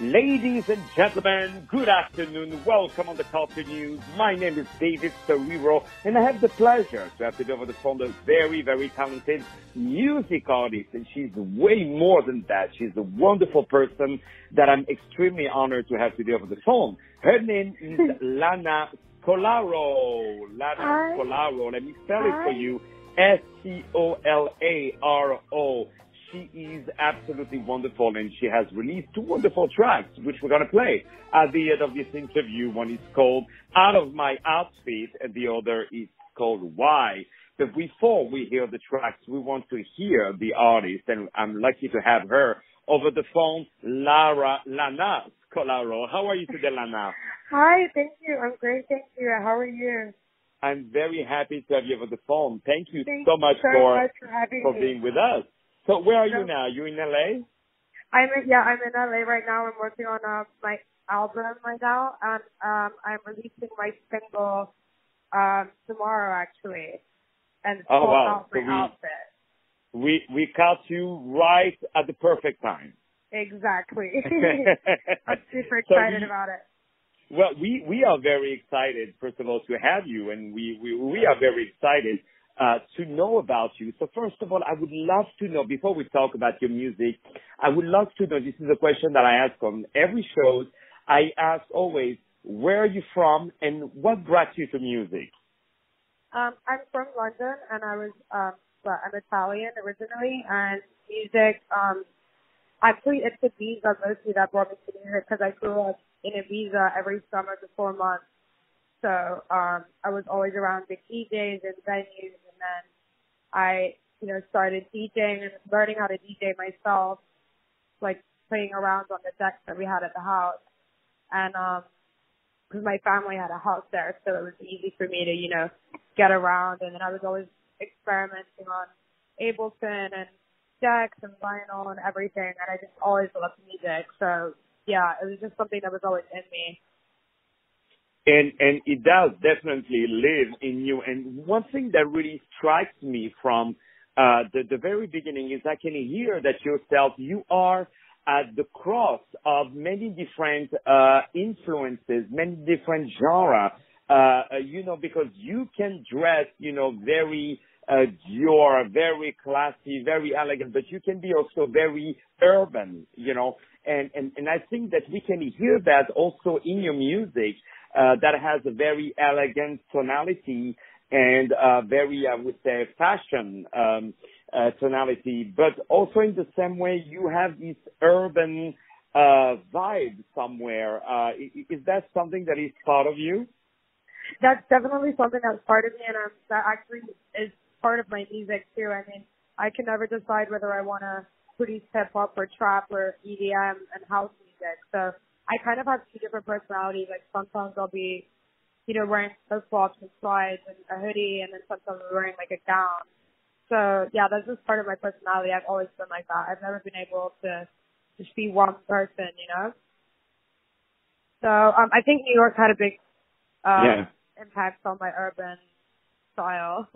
Ladies and gentlemen, good afternoon. Welcome on the Culture News. My name is David Serero, and I have the pleasure to have today over the phone a very, very talented music artist. And she's way more than that. She's a wonderful person that I'm extremely honored to have today over the phone. Her name is Lana Scolaro. Lana Scolaro. Let me spell it for you. Scolaro. She is absolutely wonderful, and she has released two wonderful tracks, which we're going to play at the end of this interview. One is called Out of My Outfit, and the other is called Why. But before we hear the tracks, we want to hear the artist, and I'm lucky to have her over the phone, Lana Scolaro. How are you today, Lana? Hi, thank you. I'm great, thank you. How are you? I'm very happy to have you over the phone. Thank you Thank so much you so much for having for me. being with us. So where are you now? You in LA? I'm in LA right now. I'm working on my album right now, and I'm releasing my single tomorrow actually, and it's called Out My Outfit. We caught you right at the perfect time. Exactly. I'm super excited about it. Well, we are very excited, first of all, to have you, and we are very excited to know about you. So first of all, I would love to know, before we talk about your music, I would love to know, this is a question that I ask on every show. I ask always, where are you from and what brought you to music? I'm from London, and I'm Italian originally, and music, actually it's Ibiza mostly that brought me to music, because I grew up in Ibiza every summer for 4 months. So I was always around big DJs and venues, and then I, started DJing and learning how to DJ myself, like playing around on the decks that we had at the house. And because my family had a house there, so it was easy for me to, get around. And then I was always experimenting on Ableton and decks and vinyl and everything, and I just always loved music. So yeah, it was just something that was always in me. And it does definitely live in you. And one thing that really strikes me from the very beginning is I can hear that yourself, you are at the cross of many different influences, many different genres, because you can dress, very Dior, very classy, very elegant, but you can be also very urban, and I think that we can hear that also in your music. That has a very elegant tonality and very, I would say, fashion tonality. But also in the same way, you have this urban vibe somewhere. Is that something that is part of you? That's definitely something that's part of me, and that actually is part of my music too. I mean, I can never decide whether I want to produce hip-hop or trap or EDM and house music. So I kind of have two different personalities. Like sometimes I'll be, wearing flip-flops and slides and a hoodie, and then sometimes I'm wearing like a gown. So yeah, that's just part of my personality. I've always been like that. I've never been able to just be one person, So I think New York had a big impact on my urban style.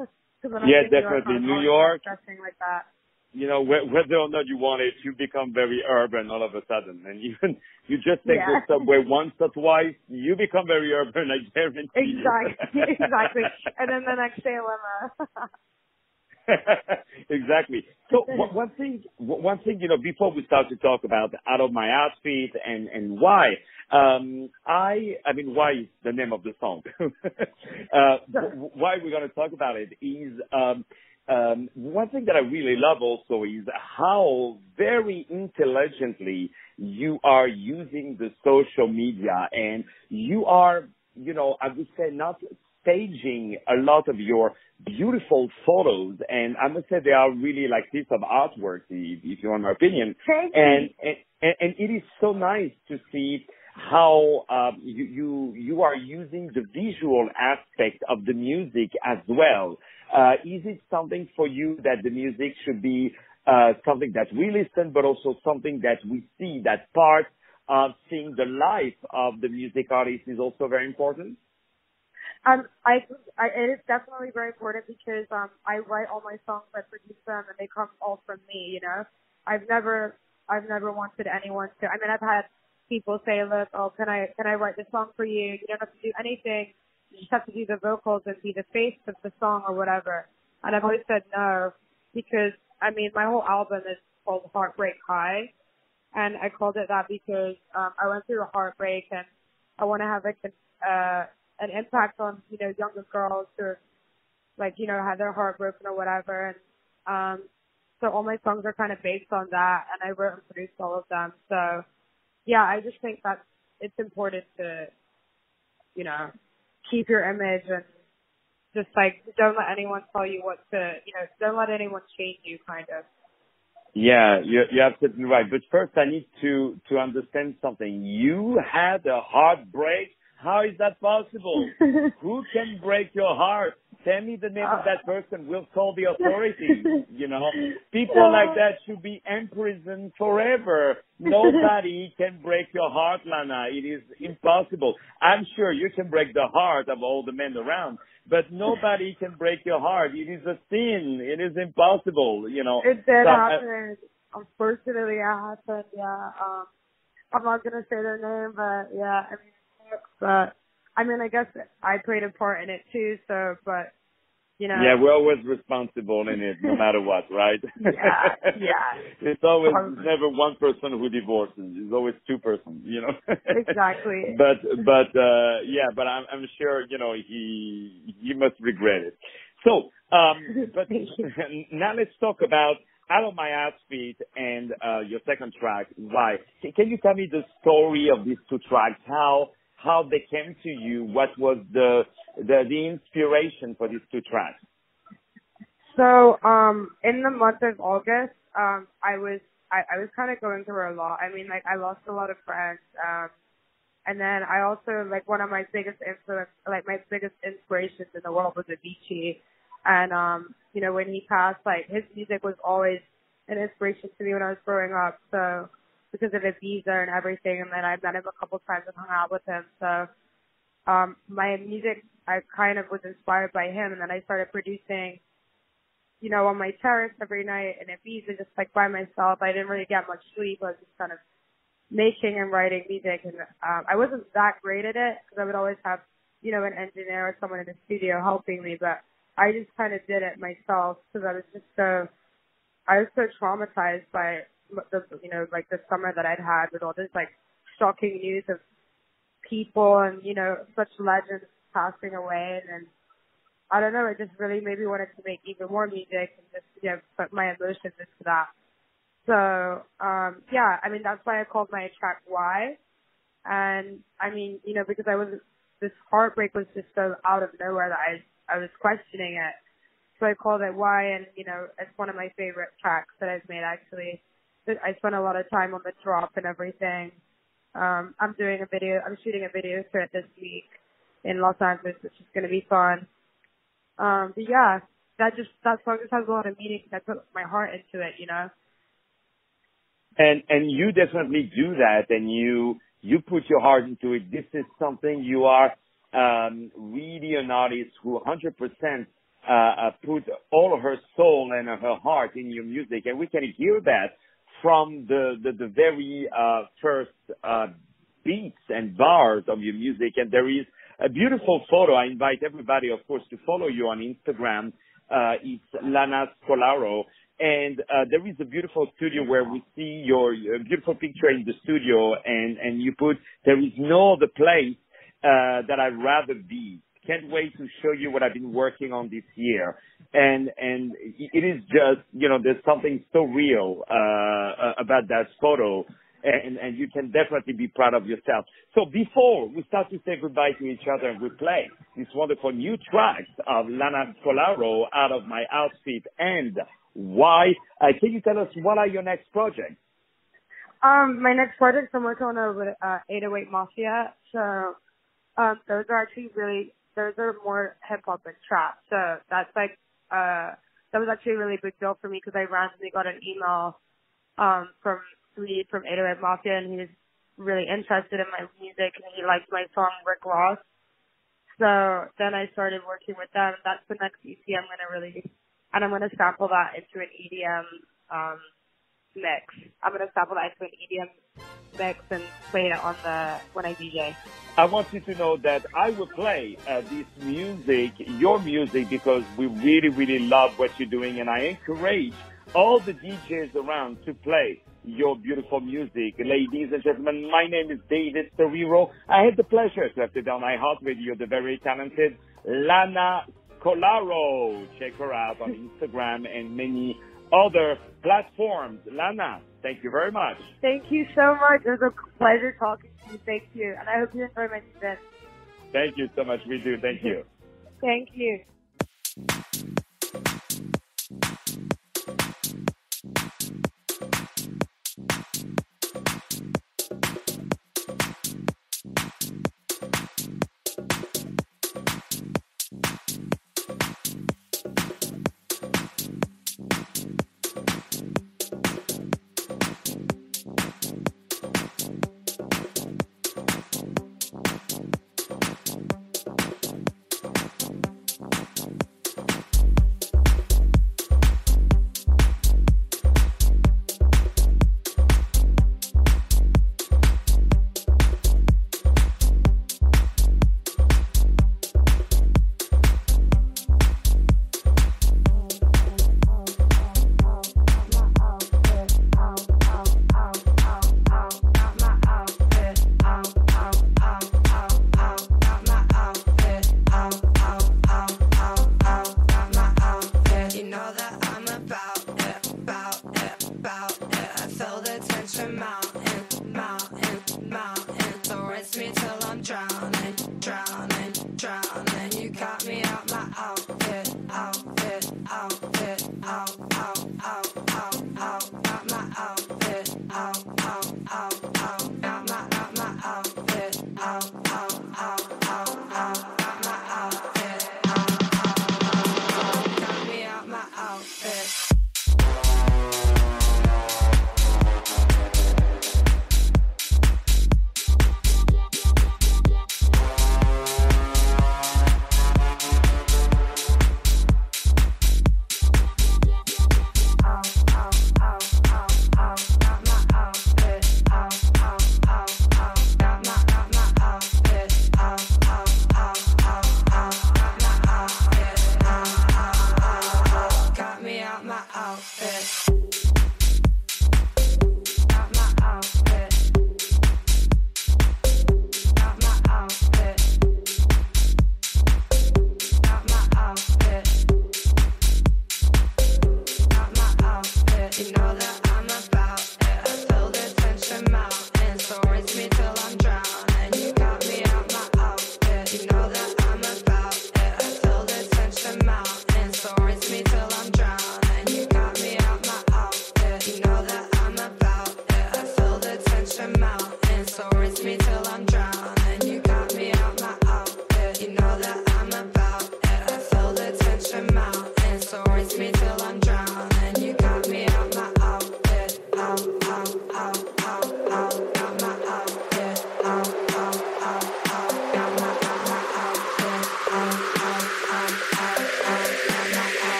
Yeah, definitely. New York, dressing like that. Whether or not you want it, you become very urban all of a sudden. And even you just take the subway once or twice, you become very urban, I guarantee you. Exactly. And then the next day, limo. Exactly. So one thing, before we start to talk about Out of My Outfit and why, why is the name of the song? Why we're going to talk about it is, one thing that I really love also is how very intelligently you are using the social media, and you are, I would say not staging a lot of your beautiful photos, and I must say they are really like piece of artwork, if you want my opinion. Thank you. And it is so nice to see how you are using the visual aspect of the music as well. Is it something for you that the music should be something that we listen, but also something that we see, that part of seeing the life of the music artist is also very important? It is definitely very important because I write all my songs, I produce them, and they come all from me. I've never wanted anyone to. I mean, I've had people say, look, oh, can I write the song for you? You don't have to do anything. You just have to do the vocals and be the face of the song or whatever. And I've always said no, because, I mean, my whole album is called Heartbreak High. And I called it that because I went through a heartbreak, and I want to have like an impact on, you know, younger girls who are, like, you know, had their heart broken or whatever. And so all my songs are kind of based on that, and I wrote and produced all of them. So yeah, I just think that it's important to, you know, keep your image and just like don't let anyone tell you what to, you know, don't let anyone change you, kind of. Yeah, you're absolutely right. But first, I need to understand something. You had a heartbreak. How is that possible? Who can break your heart? Tell me the name of that person. We'll call the authorities. You know, people like that should be imprisoned forever. Nobody can break your heart, Lana. It is impossible. I'm sure you can break the heart of all the men around, but nobody can break your heart. It is a sin. It is impossible. You know. It did happen. Unfortunately, it happened. Yeah. I'm not gonna say their name, but yeah. I mean, I guess I played a part in it too. So, but you know. Yeah, we're always responsible in it, no matter what, right? Yeah. It's always never one person who divorces. It's always two persons, you know. Exactly. But I'm sure, you know, he must regret it. So, but now let's talk about Out of My Outfit and your second track. Why? Can you tell me the story of these two tracks? How they came to you? What was the inspiration for these two tracks? So, in the month of August, I was kind of going through a lot. I mean, like, I lost a lot of friends. And then I also, like, one of my biggest inspirations in the world was Avicii. And, you know, when he passed, like, his music was always an inspiration to me when I was growing up. So, because of his visa and everything, and then I met him a couple times and hung out with him. So, my music, I kind of was inspired by him, and then I started producing, you know, on my terrace every night in Ibiza, just like by myself. I didn't really get much sleep. I was just kind of making and writing music, and I wasn't that great at it because I would always have, you know, an engineer or someone in the studio helping me, but I just kind of did it myself because I was so traumatized by the, you know, like the summer that I'd had with all this like shocking news of people and, you know, such legends passing away. And then, I don't know, it just really made me wanted to make even more music and just, you know, put my emotions into that. So, yeah, I mean, that's why I called my track Why. And I mean, you know, because this heartbreak was just so out of nowhere that I was questioning it. So I called it Why, and, you know, it's one of my favorite tracks that I've made, actually. I spent a lot of time on the drop and everything. I'm shooting a video for it this week in Los Angeles, which is going to be fun. But yeah, that song just has a lot of meaning. I put my heart into it, you know. And you definitely do that, and you put your heart into it. This is something you are really an artist who 100% put all of her soul and her heart in your music, and we can hear that from the very first beats and bars of your music. And there is a beautiful photo. I invite everybody, of course, to follow you on Instagram. It's Lana Scolaro. And there is a beautiful studio where we see your beautiful picture in the studio, and you put, there is no other place that I'd rather be. Can't wait to show you what I've been working on this year. And it is just, you know, there's something so real about that photo, and you can definitely be proud of yourself. So before we start to say goodbye to each other and we play these wonderful new tracks of Lana Scolaro, Out of My Outfit and Why, can you tell us what are your next projects? My next project, I'm working on with 808 Mafia. So those are more hip hop and trap. So that's like that was actually a really big deal for me because I randomly got an email from 808 Mafia, and he was really interested in my music and he liked my song Rick Ross. So then I started working with them. That's the next EP I'm gonna release, and I'm gonna sample that into an EDM mix. I'm gonna sample that into an EDM mix and play it on when I DJ. I want you to know that I will play this music, your music, because we really, really love what you're doing, and I encourage all the DJs around to play your beautiful music. Ladies and gentlemen, my name is David Serero. I had the pleasure to have today on my heart with you the very talented Lana Scolaro. Check her out on Instagram and many other platforms. Lana, thank you very much. Thank you so much. It was a pleasure talking to you. Thank you. And I hope you enjoy my event. Thank you so much. We do. Thank you. Thank you.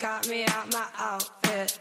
got me out my outfit.